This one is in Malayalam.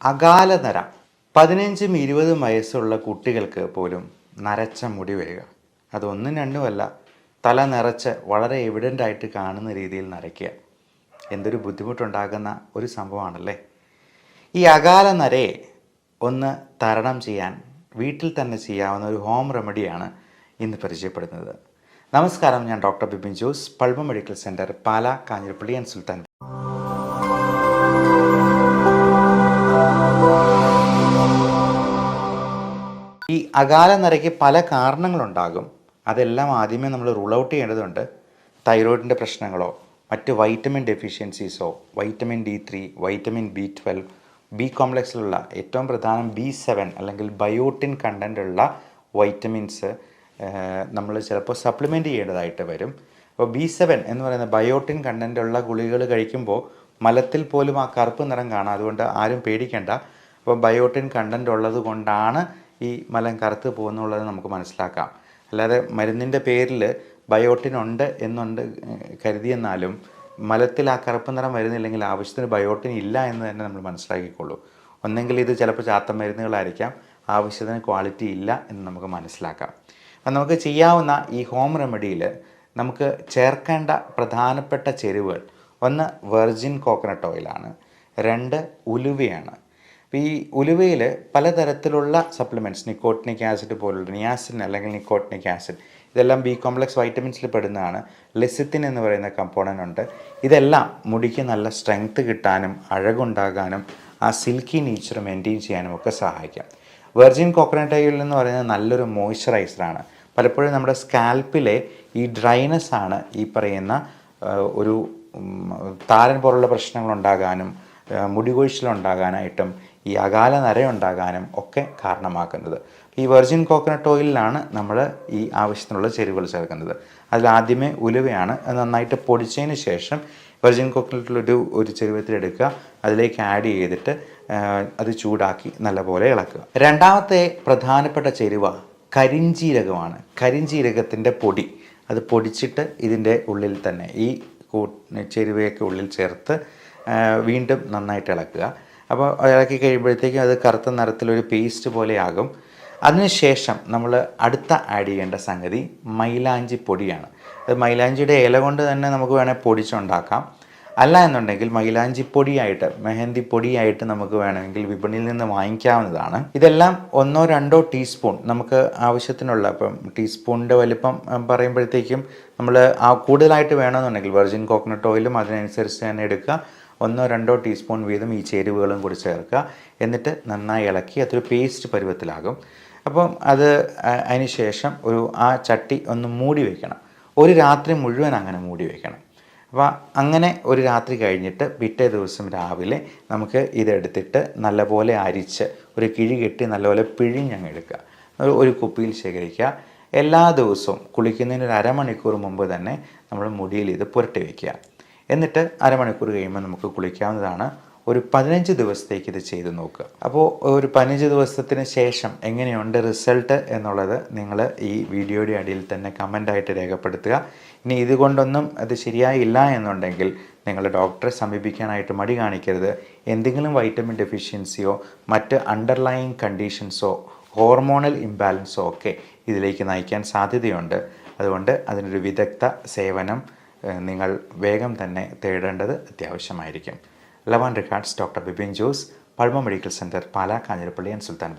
അകാലനര 15-20 വയസ്സുള്ള കുട്ടികൾക്ക് പോലും നരച്ച മുടി വരിക. അതൊന്നും രണ്ടുമല്ല, തല നിറച്ച് വളരെ എവിഡൻ്റ് ആയിട്ട് കാണുന്ന രീതിയിൽ നരയ്ക്കുക. എന്തൊരു ബുദ്ധിമുട്ടുണ്ടാകുന്ന ഒരു സംഭവമാണല്ലേ. ഈ അകാലനരയെ ഒന്ന് തരണം ചെയ്യാൻ വീട്ടിൽ തന്നെ ചെയ്യാവുന്ന ഒരു ഹോം റെമഡിയാണ് ഇന്ന് പരിചയപ്പെടുന്നത്. നമസ്കാരം, ഞാൻ doctor Bipin Jose, പൾമ medical centre, Pala, Kanjirappally and Sultan. ഈ അകാലനരയ്ക്ക് പല കാരണങ്ങളുണ്ടാകും. അതെല്ലാം ആദ്യമേ നമ്മൾ റൂൾ ഔട്ട് ചെയ്യേണ്ടതുണ്ട്. തൈറോയിഡിൻ്റെ പ്രശ്നങ്ങളോ മറ്റ് വൈറ്റമിൻ ഡെഫിഷ്യൻസീസോ, vitamin D3, vitamin B12, B കോംപ്ലക്സിലുള്ള ഏറ്റവും പ്രധാനം B7 അല്ലെങ്കിൽ ബയോട്ടിൻ കണ്ടൻ്റുള്ള വൈറ്റമിൻസ് നമ്മൾ ചിലപ്പോൾ സപ്ലിമെൻറ്റ് ചെയ്യേണ്ടതായിട്ട് വരും. അപ്പോൾ B7 എന്ന് പറയുന്ന ബയോട്ടിൻ കണ്ടൻ്റുള്ള ഗുളികകൾ കഴിക്കുമ്പോൾ മലത്തിൽ പോലും ആ കറുപ്പ് നിറം കാണാം. അതുകൊണ്ട് ആരും പേടിക്കേണ്ട. അപ്പോൾ ബയോട്ടിൻ കണ്ടൻ്റ് ഉള്ളത് കൊണ്ടാണ് ഈ മലം കറുത്ത് പോകുന്നുള്ളത് നമുക്ക് മനസ്സിലാക്കാം. അല്ലാതെ മരുന്നിൻ്റെ പേരിൽ ബയോട്ടിൻ ഉണ്ട് എന്നുണ്ട് കരുതിയെന്നാലും മലത്തിൽ ആ കറുപ്പ് നിറം വരുന്നില്ലെങ്കിൽ ആവശ്യത്തിന് ബയോട്ടിൻ ഇല്ല എന്ന് തന്നെ നമ്മൾ മനസ്സിലാക്കിക്കൊള്ളൂ. ഒന്നെങ്കിൽ ഇത് ചിലപ്പോൾ ചാത്ത മരുന്നുകളായിരിക്കാം, ആവശ്യത്തിന് ക്വാളിറ്റി ഇല്ല എന്ന് നമുക്ക് മനസ്സിലാക്കാം. അപ്പം നമുക്ക് ചെയ്യാവുന്ന ഈ ഹോം റെമഡിയിൽ നമുക്ക് ചേർക്കേണ്ട പ്രധാനപ്പെട്ട ചേരുവകൾ: 1 വെർജിൻ കോക്കനട്ട് ഓയിലാണ്, 2 ഉലുവയാണ്. അപ്പോൾ ഈ ഉലുവയിൽ പലതരത്തിലുള്ള സപ്ലിമെൻറ്റ്സ്, നിക്കോട്ടിനിക് ആസിഡ് പോലുള്ള നിയാസിൻ അല്ലെങ്കിൽ നിക്കോട്ടിനിക് ആസിഡ്, ഇതെല്ലാം ബി കോംപ്ലക്സ് വൈറ്റമിൻസിൽ പെടുന്നതാണ്. ലെസിത്തിൻ എന്ന് പറയുന്ന കമ്പോണൻ്റ് ഉണ്ട്. ഇതെല്ലാം മുടിക്ക് നല്ല സ്ട്രെങ്ത് കിട്ടാനും അഴകുണ്ടാകാനും ആ സിൽക്കി നേച്ചർ മെയിൻറ്റെയിൻ ചെയ്യാനും ഒക്കെ സഹായിക്കാം. വെർജിൻ കോക്കനട്ട് ഓയിൽ എന്ന് പറയുന്നത് നല്ലൊരു മോയ്സ്ചറൈസറാണ്. പലപ്പോഴും നമ്മുടെ സ്കാൽപ്പിലെ ഈ ഡ്രൈനെസ് ആണ് ഈ പറയുന്ന ഒരു താരൻ പോലുള്ള പ്രശ്നങ്ങളുണ്ടാകാനും മുടി കൊഴിച്ചിലുണ്ടാകാനായിട്ടും ഈ അകാലനര ഉണ്ടാകാനും ഒക്കെ കാരണമാക്കുന്നത്. ഈ വെർജിൻ കോക്കനട്ട് ഓയിലിലാണ് നമ്മൾ ഈ ആവശ്യത്തിനുള്ള ചേരുവകൾ ചേർക്കുന്നത്. അതിലാദ്യമേ ഉലുവയാണ്. അത് നന്നായിട്ട് പൊടിച്ചതിന് ശേഷം വെർജിൻ കോക്കനട്ടിലൊരു ചെരുവത്തിലെടുക്കുക, അതിലേക്ക് ആഡ് ചെയ്തിട്ട് അത് ചൂടാക്കി നല്ലപോലെ ഇളക്കുക. രണ്ടാമത്തെ പ്രധാനപ്പെട്ട ചേരുവ കരിഞ്ജീരകമാണ്. കരിഞ്ജീരകത്തിൻ്റെ പൊടി, അത് പൊടിച്ചിട്ട് ഇതിൻ്റെ ഉള്ളിൽ തന്നെ ഈ ചേരുവയൊക്കെ ഉള്ളിൽ ചേർത്ത് വീണ്ടും നന്നായിട്ട് ഇളക്കുക. അപ്പോൾ ഇളക്കി കഴിയുമ്പോഴത്തേക്കും അത് കറുത്ത നിറത്തിലൊരു പേസ്റ്റ് പോലെയാകും. അതിനുശേഷം നമ്മൾ അടുത്ത ആഡ് ചെയ്യേണ്ട സംഗതി മൈലാഞ്ചി പൊടിയാണ്. അത് മൈലാഞ്ചിയുടെ ഇല കൊണ്ട് തന്നെ നമുക്ക് വേണേൽ പൊടിച്ചുണ്ടാക്കാം. അല്ല എന്നുണ്ടെങ്കിൽ മൈലാഞ്ചി പൊടിയായിട്ട്, മെഹന്തി പൊടിയായിട്ട് നമുക്ക് വേണമെങ്കിൽ വിപണിയിൽ നിന്ന് വാങ്ങിക്കാവുന്നതാണ്. ഇതെല്ലാം 1-2 ടീസ്പൂൺ നമുക്ക് ആവശ്യത്തിനുള്ള, ഇപ്പം ടീസ്പൂണിൻ്റെ വലിപ്പം പറയുമ്പോഴത്തേക്കും നമ്മൾ കൂടുതലായിട്ട് വേണമെന്നുണ്ടെങ്കിൽ വെർജിൻ കോക്കനട്ട് ഓയിലും അതിനനുസരിച്ച് തന്നെ എടുക്കുക. 1-2 ടീസ്പൂൺ വീതം ഈ ചേരുവകളും കൂടി ചേർക്കുക. എന്നിട്ട് നന്നായി ഇളക്കി അതൊരു പേസ്റ്റ് പരുവത്തിലാകും. അപ്പം അതിന് ശേഷം ആ ചട്ടി ഒന്ന് മൂടി വയ്ക്കണം. ഒരു രാത്രി മുഴുവൻ അങ്ങനെ മൂടി വയ്ക്കണം. അപ്പോൾ അങ്ങനെ ഒരു രാത്രി കഴിഞ്ഞിട്ട് പിറ്റേ ദിവസം രാവിലെ നമുക്ക് ഇതെടുത്തിട്ട് നല്ലപോലെ അരിച്ച് ഒരു കിഴി കെട്ടി നല്ലപോലെ പിഴിഞ്ഞങ്ങ് എടുക്കുക. ഒരു കുപ്പിയിൽ ശേഖരിക്കുക. എല്ലാ ദിവസവും കുളിക്കുന്നതിന് 1/2 മണിക്കൂർ മുമ്പ് തന്നെ നമ്മൾ മുടിയിൽ ഇത് പുരട്ടി വയ്ക്കുക. എന്നിട്ട് 1/2 മണിക്കൂർ കഴിയുമ്പോൾ നമുക്ക് കുളിക്കാവുന്നതാണ്. ഒരു 15 ദിവസത്തേക്ക് ഇത് ചെയ്ത് നോക്കുക. അപ്പോൾ ഒരു 15 ദിവസത്തിന് ശേഷം എങ്ങനെയുണ്ട് റിസൾട്ട് എന്നുള്ളത് നിങ്ങൾ ഈ വീഡിയോയുടെ അടിയിൽ തന്നെ കമൻ്റായിട്ട് രേഖപ്പെടുത്തുക. ഇനി ഇതുകൊണ്ടൊന്നും അത് ശരിയായില്ല എന്നുണ്ടെങ്കിൽ നിങ്ങൾ ഡോക്ടറെ സമീപിക്കാനായിട്ട് മടി കാണിക്കരുത്. എന്തെങ്കിലും വൈറ്റമിൻ ഡെഫിഷ്യൻസിയോ മറ്റ് അണ്ടർലൈയിങ് കണ്ടീഷൻസോ ഹോർമോണൽ ഇംബാലൻസോ ഒക്കെ ഇതിലേക്ക് നയിക്കാൻ സാധ്യതയുണ്ട്. അതുകൊണ്ട് അതിനൊരു വിദഗ്ധ സേവനം നിങ്ങൾ വേഗം തന്നെ തേടേണ്ടത് അത്യാവശ്യമായിരിക്കും. Love and regards, doctor Bipin Jose, പൾമ medical centre, Pala, Kanjirappally and Sultan.